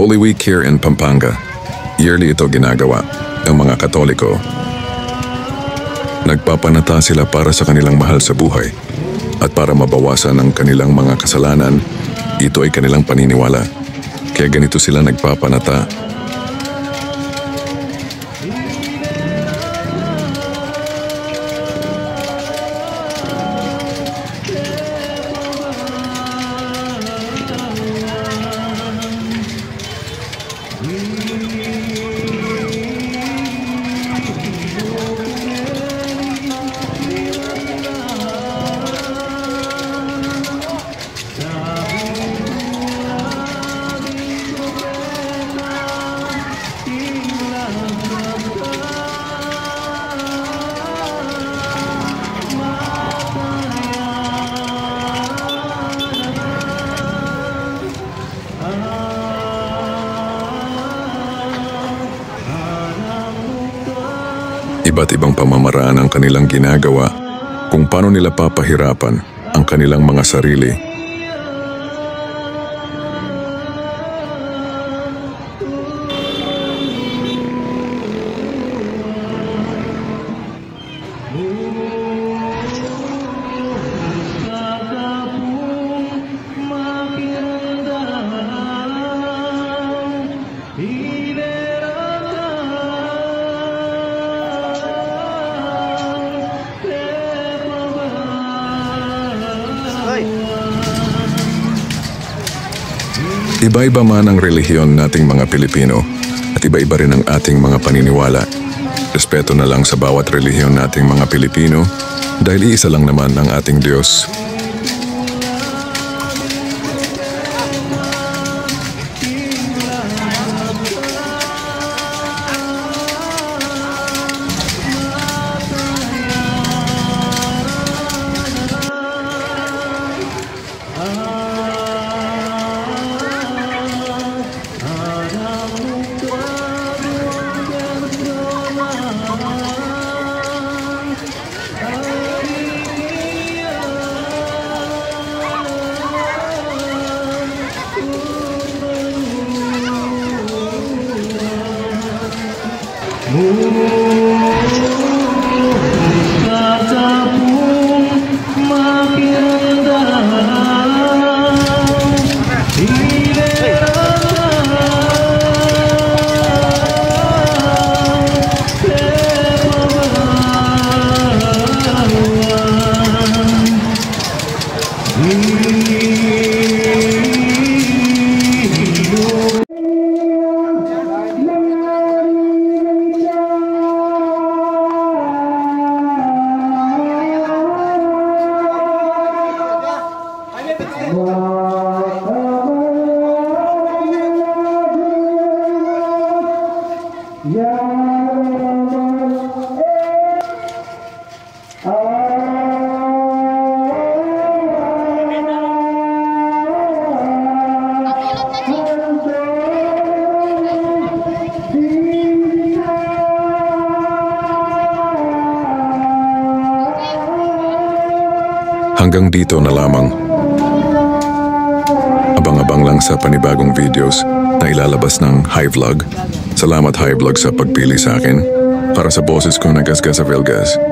Holy Week here in Pampanga. Yearly ito ginagawa ng mga Katoliko. Nagpapanata sila para sa kanilang mahal sa buhay at para mabawasan ang kanilang mga kasalanan. Ito ay kanilang paniniwala. Kaya ganito sila nagpapanata. Iba't ibang pamamaraan ang kanilang ginagawa kung paano nila papahirapan ang kanilang mga sarili. Iba-iba man ang relihiyon nating mga Pilipino at iba-iba rin ang ating mga paniniwala. Respeto na lang sa bawat relihiyon nating mga Pilipino dahil iisa lang naman ang ating Diyos. Hanggang dito na lamang. Abang-abang lang sa panibagong videos na ilalabas ng Hi-Vlog. Salamat Hi-Vlog sa pagpili sa akin para sa boses ko na Gasgas Avelgas.